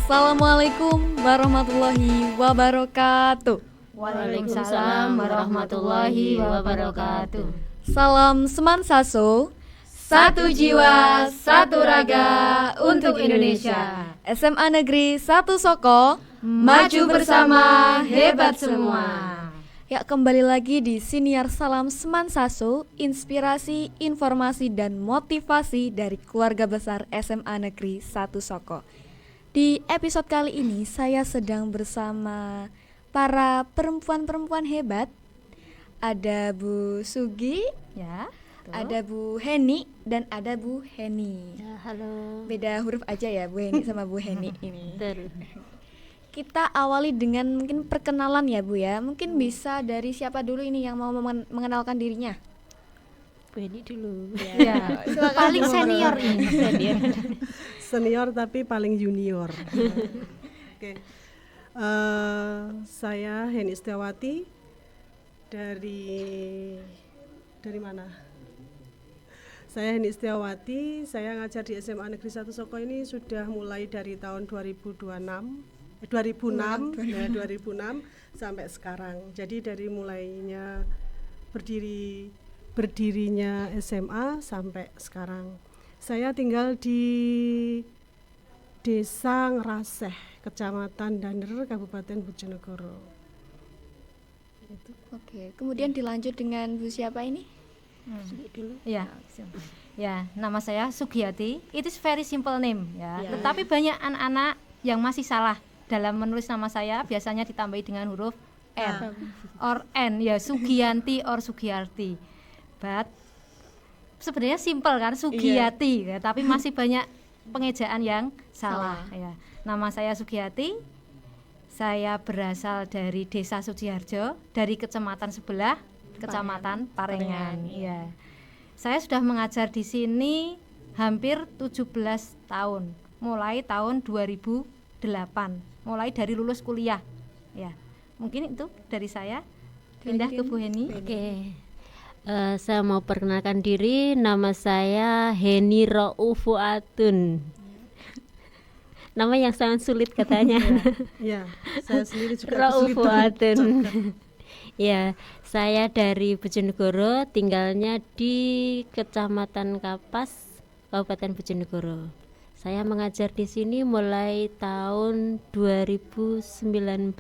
Assalamualaikum warahmatullahi wabarakatuh. Waalaikumsalam warahmatullahi wabarakatuh. Salam Semansaso, Satu jiwa, satu raga untuk Indonesia. SMA Negeri 1 Soko, Maju bersama, hebat semua. Ya, kembali lagi di Siniar Salam Semansaso, inspirasi, informasi, dan motivasi dari keluarga besar SMA Negeri 1 Soko. Di episode kali ini saya sedang bersama para perempuan-perempuan hebat. Ada Bu Sugi, Ya, ada Bu Heni, dan ada Bu Heni. ya, halo. Beda huruf aja ya Bu Heni sama Bu Heni ini. Betul. Kita awali dengan mungkin perkenalan ya Bu ya. Mungkin bisa dari siapa dulu ini yang mau mengenalkan dirinya? Bu Heni dulu. Ya, silakan. Paling senior ini. Senior tapi paling junior. Oke. Saya Heni Setiawati dari mana? Saya Heni Setiawati, saya ngajar di SMA Negeri 1 Soko ini sudah mulai dari tahun 2006 sampai sekarang. Jadi dari mulainya berdirinya SMA sampai sekarang. Saya tinggal di Desa Ngraseh, Kecamatan Dander, Kabupaten Bojonegoro. Oke, kemudian dilanjut dengan Bu siapa ini? Dulu. Ya, nama saya Sugiyati. It is very simple name ya. Tetapi banyak anak-anak yang masih salah dalam menulis nama saya, biasanya ditambahi dengan huruf R or N ya, Sugiyanti or Sugiyarti. But sebenarnya simple kan, Sugiyati ya, tapi masih banyak pengejaan yang salah ya. Nama saya Sugiyati. Saya berasal dari Desa Sujiharjo, dari kecamatan sebelah, Kecamatan Parengan. Ya. Saya sudah mengajar di sini hampir 17 tahun, mulai tahun 2008, mulai dari lulus kuliah. Ya. Mungkin itu dari saya. Pindah ke Bu Heni. Oke. Saya mau perkenalkan diri, nama saya Heni Raufuatun. Nama yang sangat sulit katanya. Ya, saya sendiri juga sulit Raufuatun. Ya, saya dari Bojonegoro, tinggalnya di Kecamatan Kapas, Kabupaten Bojonegoro. Saya mengajar di sini mulai tahun 2019.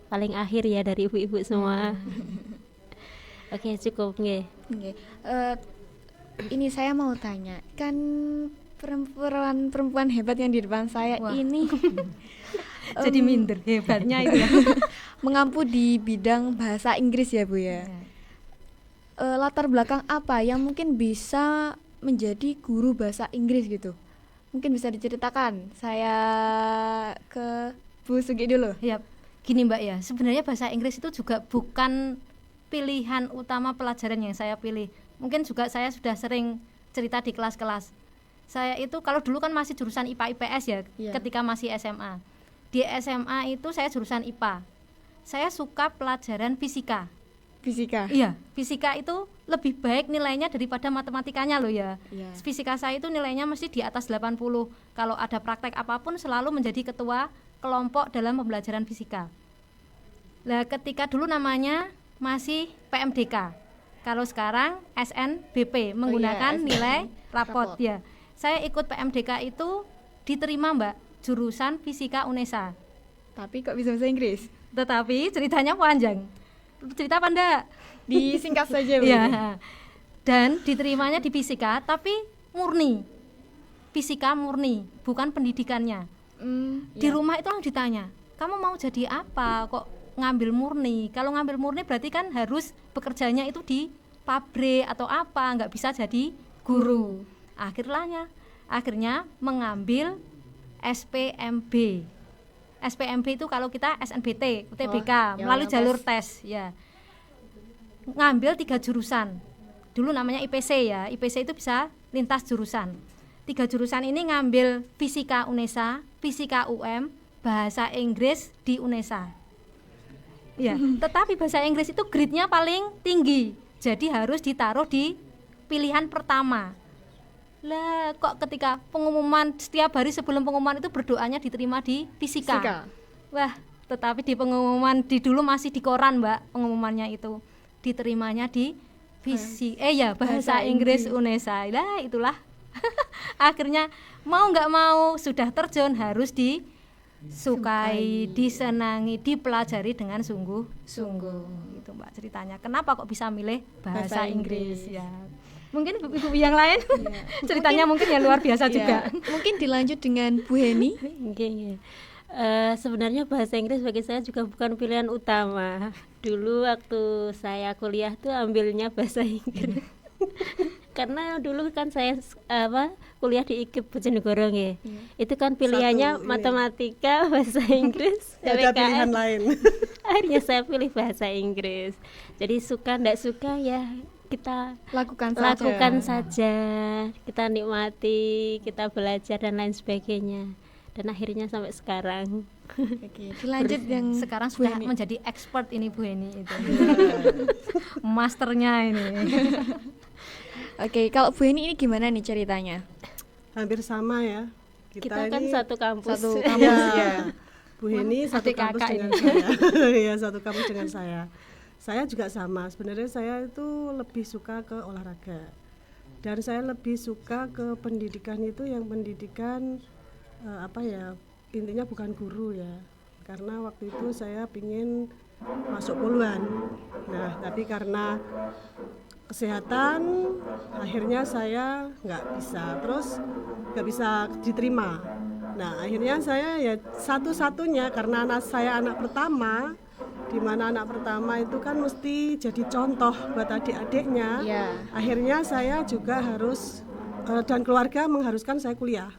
Paling akhir ya dari ibu-ibu semua. Oke, cukup nggih. Ini saya mau tanya, kan perempuan hebat yang di depan saya ini Jadi minder hebatnya itu ya. mengampu di bidang bahasa Inggris ya Bu ya. Latar belakang apa yang mungkin bisa menjadi guru bahasa Inggris gitu? Mungkin bisa diceritakan. Saya ke Bu Sugi dulu. Ya, gini Mbak ya, sebenarnya bahasa Inggris itu juga bukan pilihan utama pelajaran yang saya pilih. Mungkin juga saya sudah sering cerita di kelas-kelas. Saya itu kalau dulu kan masih jurusan IPA IPS ya, ketika masih SMA. Di SMA itu saya jurusan IPA. Saya suka pelajaran fisika. Fisika. Iya, fisika itu lebih baik nilainya daripada matematikanya loh ya. Fisika saya itu nilainya mesti di atas 80. Kalau ada praktek apapun selalu menjadi ketua kelompok dalam pembelajaran fisika. Nah, ketika dulu namanya masih PMDK. Kalau sekarang SNBP menggunakan nilai rapot ya. Saya ikut PMDK itu diterima Mbak, jurusan Fisika UNESA. Tapi kok bisa bahasa Inggris? Tetapi ceritanya panjang. Cerita apa enggak? Disingkat saja Bu. Ya. Dan diterimanya di fisika tapi murni. Fisika murni, bukan pendidikannya. Di rumah itu orang ditanya, "Kamu mau jadi apa? Kok ngambil murni?" Kalau ngambil murni berarti kan harus bekerjanya itu di pabrik atau apa, nggak bisa jadi guru. Akhirnya mengambil SPMB. SPMB itu kalau kita SNBT, UTBK, melalui jalur tes ya. Ngambil 3 jurusan. Dulu namanya IPC ya. IPC itu bisa lintas jurusan. 3 jurusan ini ngambil Fisika UNESA, Fisika UM, Bahasa Inggris di UNESA. Ya, tetapi bahasa Inggris itu grade-nya paling tinggi. Jadi harus ditaruh di pilihan pertama. Lah kok ketika pengumuman setiap hari sebelum pengumuman itu berdoanya diterima di fisika. Wah, tetapi di pengumuman di dulu masih di koran, Mbak, pengumumannya itu diterimanya di bahasa Inggris UNESA. Lah itulah akhirnya mau nggak mau sudah terjun, harus disukai, disenangi, dipelajari dengan sungguh-sungguh. Itu Mbak ceritanya. Kenapa kok bisa milih bahasa Inggris ya? Mungkin ibu-ibu yang lain ceritanya mungkin ya luar biasa juga. Mungkin dilanjut dengan Bu Heni. Oke. Sebenarnya bahasa Inggris bagi saya juga bukan pilihan utama. Dulu waktu saya kuliah tuh ambilnya bahasa Inggris. Karena dulu kan saya kuliah di IKIP Bojonegoro nggih. Itu kan pilihannya matematika, bahasa Inggris, ada pilihan lain. Akhirnya saya pilih bahasa Inggris. Jadi suka ndak suka ya kita lakukan saja, kita nikmati, kita belajar dan lain sebagainya, dan akhirnya sampai sekarang. Oke, dilanjut yang sekarang sudah menjadi expert ini Bu Heni itu. Masternya ini. Oke, kalau Bu Heni ini gimana nih ceritanya? Hampir sama ya. Kita kan satu kampus. Ya. Bu Heni satu kampus dengan saya. Ya, satu kampus dengan saya. Saya juga sama, sebenarnya saya itu lebih suka ke olahraga, dan saya lebih suka ke pendidikan itu yang pendidikan intinya bukan guru ya, karena waktu itu saya pingin masuk poluan. Nah tapi karena kesehatan akhirnya saya nggak bisa diterima. Nah akhirnya saya ya satu-satunya, karena saya anak pertama, di mana anak pertama itu kan mesti jadi contoh buat adik-adiknya. Akhirnya saya juga harus dan keluarga mengharuskan saya kuliah.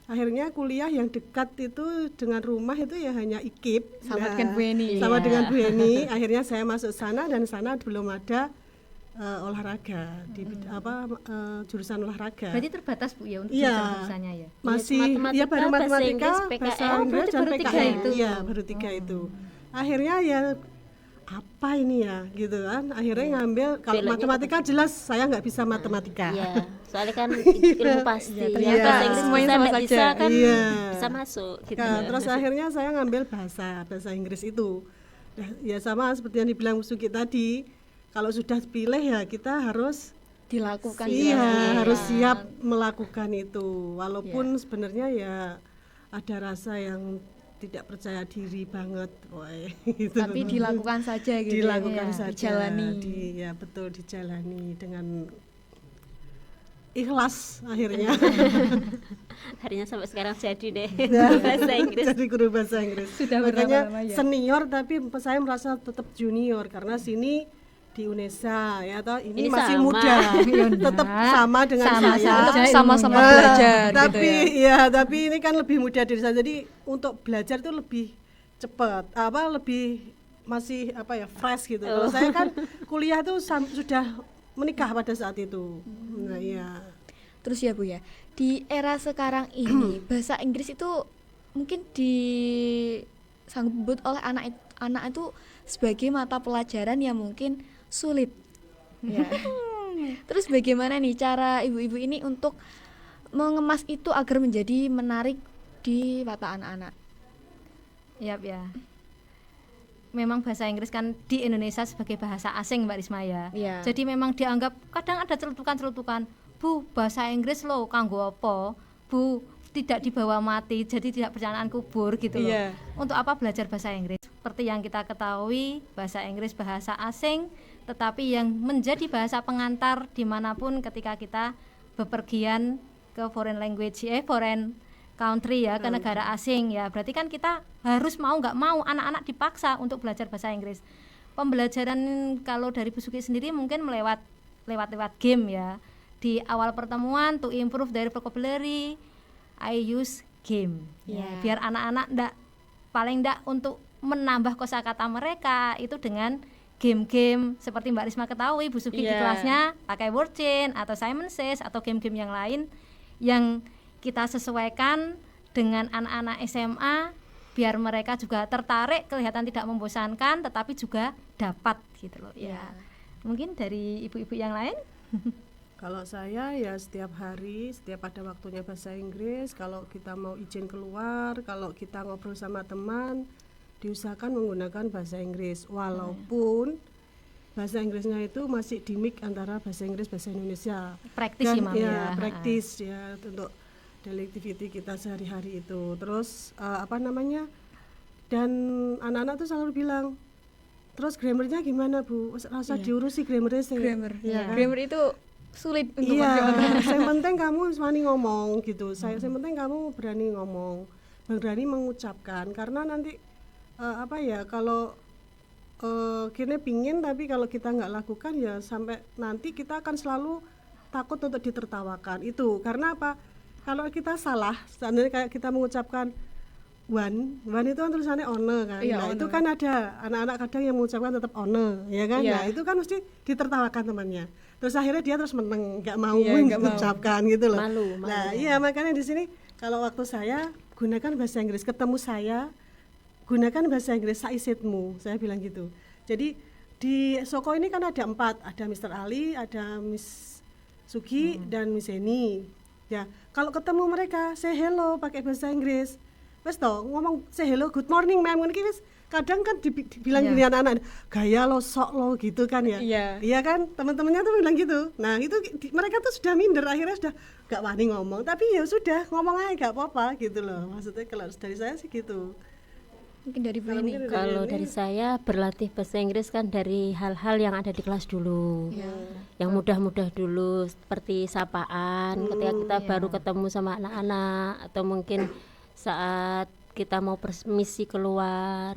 Akhirnya kuliah yang dekat itu dengan rumah itu ya hanya IKIP dengan Bu Heni. Sama dengan Bu Heni. Akhirnya saya masuk sana, dan sana belum ada olahraga di jurusan olahraga. Berarti terbatas Bu ya untuk jurusannya ya. Masih ya baru matematika, bahasa Inggris dan PKN. Itu. Iya, baru 3 itu. Akhirnya ya apa ini ya gitu kan, akhirnya ngambil kalau matematika jelas saya nggak bisa matematika. Iya, soalnya kan ilmu pasti. Ternyata Inggris semuanya sama saja. Bisa kan bisa masuk gitu. Nah, terus akhirnya saya ngambil bahasa Inggris itu. Ya sama seperti yang dibilang Suki tadi, kalau sudah pilih ya kita harus dilakukan. Harus siap melakukan itu, walaupun sebenarnya ya ada rasa yang tidak percaya diri banget, gitu. Tapi dilakukan saja gitu. Dilakukan saja. Dijalani. Betul, dijalani dengan ikhlas akhirnya. Akhirnya sampai sekarang jadi deh bahasa Inggris. Jadi guru bahasa Inggris. Sudah makanya lama ya? Senior, tapi saya merasa tetap junior karena sini di UNESA ya, atau ini masih sama. Muda. Tetap sama dengan saya. Sama-sama belajar Tapi gitu ya, tapi ini kan lebih muda dari saya. Jadi untuk belajar itu lebih cepat, lebih masih fresh gitu. Kalau saya kan kuliah tuh sudah menikah pada saat itu. Nah, iya. Terus ya Bu ya, di era sekarang ini bahasa Inggris itu mungkin disambut oleh anak itu sebagai mata pelajaran yang mungkin sulit. Ya. Terus bagaimana nih cara ibu-ibu ini untuk mengemas itu agar menjadi menarik di mata anak-anak? Yap ya. Memang bahasa Inggris kan di Indonesia sebagai bahasa asing Mbak Risma ya. Jadi memang dianggap kadang ada celutukan-celutukan, Bu, bahasa Inggris lo kanggo apa? Bu, tidak dibawa mati, jadi tidak perjalanan kubur gitu loh. Untuk apa belajar bahasa Inggris? Seperti yang kita ketahui, bahasa Inggris bahasa asing, tetapi yang menjadi bahasa pengantar dimanapun ketika kita bepergian ke foreign country ya, ke negara asing ya. Berarti kan kita harus mau nggak mau, anak-anak dipaksa untuk belajar bahasa Inggris. Pembelajaran kalau dari Bu Suki sendiri mungkin lewat game ya. Di awal pertemuan, to improve their vocabulary, I use game. Biar anak-anak paling enggak untuk menambah kosakata mereka itu dengan game-game seperti Mbak Risma ketahui, Bu Suki di kelasnya pakai word chain atau Simon Says atau game-game yang lain yang kita sesuaikan dengan anak-anak SMA biar mereka juga tertarik, kelihatan tidak membosankan tetapi juga dapat gitu loh. Mungkin dari ibu-ibu yang lain. Kalau saya ya setiap hari, setiap ada waktunya bahasa Inggris. Kalau kita mau izin keluar, kalau kita ngobrol sama teman, diusahakan menggunakan bahasa Inggris. Walaupun bahasa Inggrisnya itu masih di mix antara bahasa Inggris bahasa Indonesia. Praktis ya, Mami, ya. Praktis ya untuk daily activity kita sehari-hari itu. Terus dan anak-anak tuh selalu bilang, terus grammarnya gimana Bu? Rasa diurusi grammarnya sih. Grammar. Iya kan? Grammar itu sulit untuk yang penting kamu berani ngomong gitu. Yang penting kamu berani ngomong, berani mengucapkan. Karena nanti kalau kini pingin tapi kalau kita nggak lakukan ya sampai nanti kita akan selalu takut untuk ditertawakan. Itu karena apa? Kalau kita salah, seandainya kayak kita mengucapkan one itu kan tulisannya one kan. Nah, itu kan ada anak-anak kadang yang mengucapkan tetap one, ya kan? Nah, itu kan mesti ditertawakan temannya. Terus akhirnya dia terus meneng, nggak mau mengucapkan gitu loh. Malu. Nah, iya makanya di sini kalau waktu saya gunakan bahasa Inggris, ketemu saya gunakan bahasa Inggris saisetmu, saya bilang gitu. Jadi di Soko ini kan ada 4, ada Mr. Ali, ada Miss Sugi dan Miss Eni. Ya, kalau ketemu mereka say hello pakai bahasa Inggris. Wes toh ngomong say hello good morning ma'am ngono ki wis kadang kan dibilang gini anak-anak gaya lo sok lo gitu kan ya. Iya kan teman-temannya tuh bilang gitu. Nah itu mereka tuh sudah minder akhirnya sudah gak wani ngomong tapi ya sudah ngomong aja gak apa-apa gitu loh. Maksudnya kalau dari saya sih gitu. Mungkin dari Bu ini. Kalau dari saya berlatih bahasa Inggris kan dari hal-hal yang ada di kelas dulu. Yang mudah-mudah dulu seperti sapaan ketika kita baru ketemu sama anak-anak atau mungkin saat kita mau permisi keluar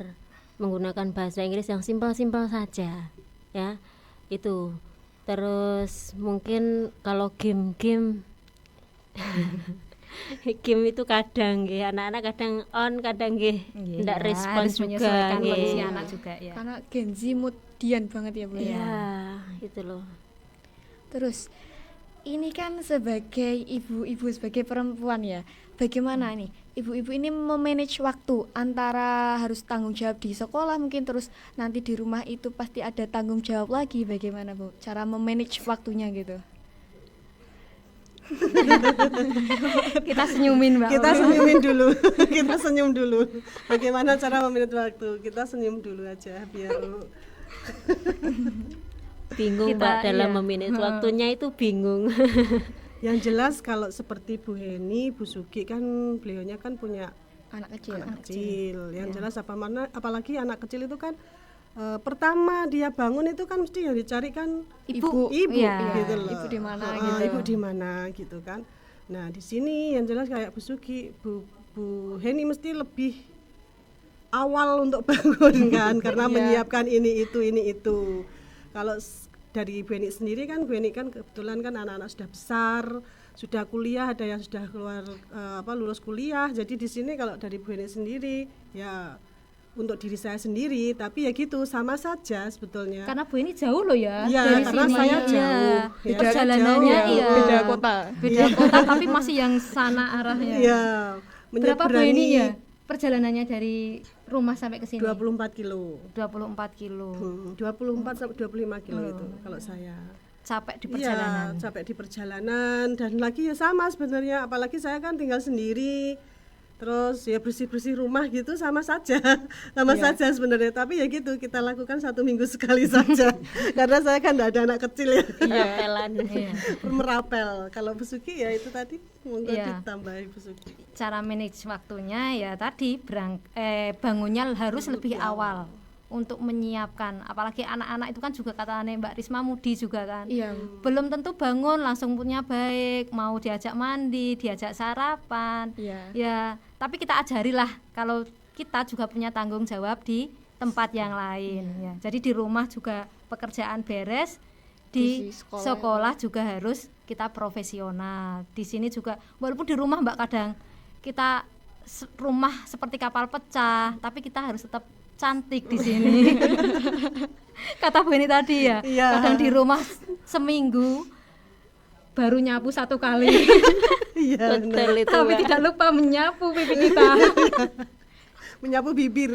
menggunakan bahasa Inggris yang simpel-simpel saja ya itu. Terus mungkin kalau game game itu kadang nggih anak-anak kadang on kadang nggih ndak respon juga kondisi anak juga ya. Karena Gen Z moodian banget ya Bu. Iya, itu loh. Terus ini kan sebagai ibu-ibu, sebagai perempuan ya, bagaimana nih ibu-ibu ini memanage waktu antara harus tanggung jawab di sekolah mungkin terus nanti di rumah itu pasti ada tanggung jawab lagi, bagaimana Bu cara memanage waktunya gitu? Kita senyumin Mbak. Kita senyumin dulu. Kita senyum dulu. Bagaimana cara memanage waktu? Kita senyum dulu aja biar bingung Mbak dalam memanage waktunya itu bingung. Yang jelas kalau seperti Bu Heni, Bu Sugi kan beliaunya kan punya anak kecil. Yang jelas apalagi anak kecil itu kan pertama dia bangun itu kan mesti yang dicari kan ibu gitu loh. Ibu di mana Ibu di mana gitu kan. Nah, di sini yang jelas kayak Bu Sugi, Bu Heni mesti lebih awal untuk bangun kan karena menyiapkan ini itu. Kalau dari Bu Heni sendiri kan, Bu Heni kan kebetulan kan anak-anak sudah besar, sudah kuliah, ada yang sudah keluar lulus kuliah. Jadi di sini kalau dari Bu Heni sendiri ya untuk diri saya sendiri, tapi ya gitu sama saja sebetulnya. Karena Bu Heni jauh loh ya. Iya, karena sini. saya jauh. Ya, perjalanannya beda kota. Beda kota tapi masih yang sana arahnya. Iya. Berapa Bu Heni ya perjalanannya dari rumah sampai ke sini? 24 kilo. 24 kilo. 24 sampai 25 kilo itu kalau saya. Capek di perjalanan. Iya, capek di perjalanan dan lagi ya sama sebenarnya, apalagi saya kan tinggal sendiri. Terus ya bersih-bersih rumah gitu sama saja sebenarnya, tapi ya gitu kita lakukan 1 minggu sekali saja karena saya kan tidak ada anak kecil ya. Merapel. Kalau Bu Sugi ya itu tadi monggo ditambahi Bu Sugi. Cara manage waktunya ya tadi bangunnya harus lebih awal untuk menyiapkan, apalagi anak-anak itu kan juga kata Mbak Risma mudi juga kan. Belum tentu bangun langsung punya baik, mau diajak mandi, diajak sarapan. Ya, tapi kita ajarilah kalau kita juga punya tanggung jawab di tempat yang lain ya. Jadi di rumah juga pekerjaan beres, di sekolah juga harus kita profesional. Di sini juga walaupun di rumah Mbak kadang kita rumah seperti kapal pecah, tapi kita harus tetap cantik di sini. Kata Bu Heni tadi ya, kadang di rumah seminggu baru nyapu 1 kali. Betul itu. Tapi tidak lupa menyapu pipi kita. menyapu bibir.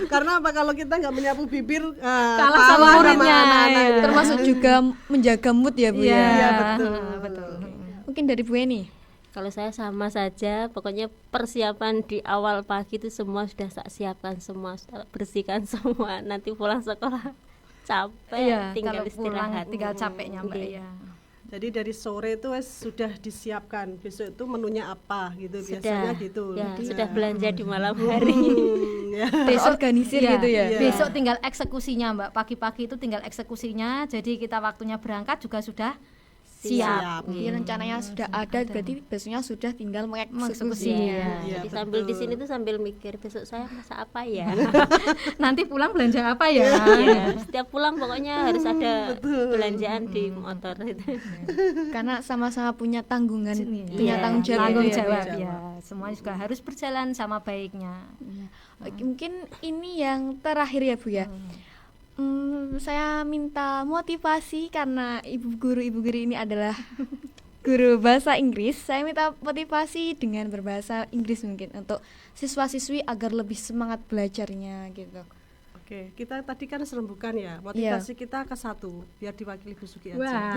Karena apa, kalau kita nggak menyapu bibir Kalah sama muridnya. anak-anak. Termasuk juga menjaga mood ya Bu ya. Iya, betul. Betul. Mungkin dari Bu Eni. Kalau saya sama saja, pokoknya persiapan di awal pagi itu semua sudah tak siapkan, semua sudah bersihkan semua. Nanti pulang sekolah capek, Iya, tinggal kalau pulang istirahat. tinggal capeknya Mbak Iya. ya. Jadi dari sore itu sudah disiapkan, besok itu menunya apa gitu, biasanya gitu. Ya, Iya. sudah belanja di malam hari. Ya. Besok organisir Iya, gitu ya. Iya. Besok tinggal eksekusinya Mbak. Pagi-pagi itu tinggal eksekusinya. Jadi kita waktunya berangkat juga sudah siap. Jadi rencananya sudah ada, berarti besoknya sudah tinggal Mengeksekusi. mengeksekusinya. Iya, Jadi sambil di betul. sini tuh sambil mikir besok saya masak apa ya. Nanti pulang belanja apa ya? Iya, setiap pulang pokoknya harus ada belanjaan di motor itu. Karena sama-sama punya tanggungan, Iya. punya tanggung jawab. Tanggung gitu ya, Bu jawab ya. ya. Semuanya juga harus berjalan sama baiknya. Iya. Oke, mungkin ini yang terakhir ya Bu ya. Saya minta motivasi karena ibu guru ini adalah guru bahasa Inggris. Saya minta motivasi dengan berbahasa Inggris mungkin untuk siswa-siswi agar lebih semangat belajarnya gitu. Oke, kita tadi kan serembukan ya. Motivasi kita ke satu, biar diwakili Bu Suki aja. Wah.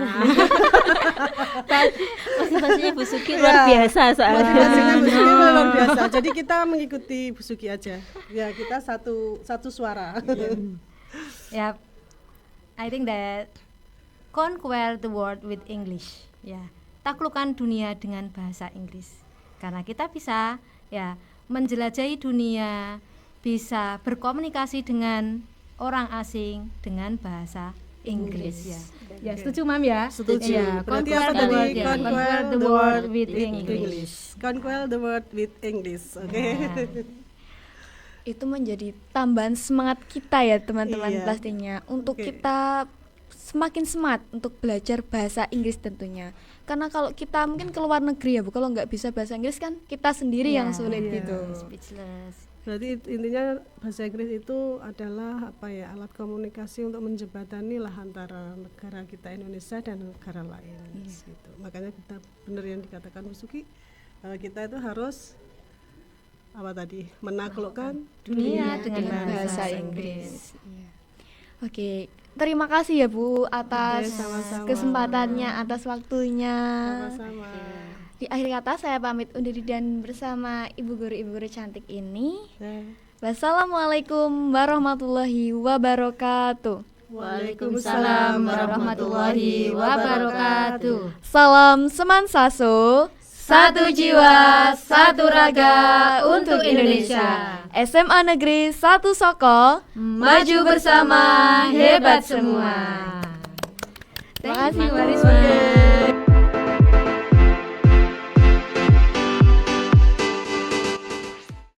Motivasinya Bu Suki luar biasa soalnya. Motivasinya Bu Suki luar biasa. Jadi kita mengikuti Bu Suki aja. Ya, kita satu suara. Ya, I think that conquer the world with English. Ya, taklukkan dunia dengan bahasa Inggris. Karena kita bisa ya menjelajahi dunia, bisa berkomunikasi dengan orang asing dengan bahasa Inggris ya. Ya, setuju Mam ya? Setuju. Ya, Berarti conquer apa the tadi? world, ya. Conquer the world with English. Conquer the world with English. Oke. Nah. Itu menjadi tambahan semangat kita ya teman-teman, Iya. pastinya untuk Oke. kita semakin semangat untuk belajar bahasa Inggris tentunya. Karena kalau kita mungkin ke luar negeri ya Bu, kalau nggak bisa bahasa Inggris kan kita sendiri yang sulit Iya. gitu. Speechless. Berarti intinya bahasa Inggris itu adalah apa ya, alat komunikasi untuk menjembatani lah antara negara kita Indonesia dan negara lain. Gitu. Makanya kita benar yang dikatakan Bu Suki, kita itu harus apa tadi, menaklukkan Dunia dengan bahasa Inggris. Iya. Oke, terima kasih ya Bu atas Oke, sama-sama. kesempatannya, atas waktunya. Sama-sama. Di akhir kata saya pamit undur diri dan bersama ibu guru cantik ini. Ya. Wassalamualaikum warahmatullahi wabarakatuh. Waalaikumsalam warahmatullahi wabarakatuh. Salam Semansaso, satu jiwa, satu raga untuk Indonesia. SMA Negeri 1 Soko, Maju bersama, hebat semua. Terima kasih Bu Risma.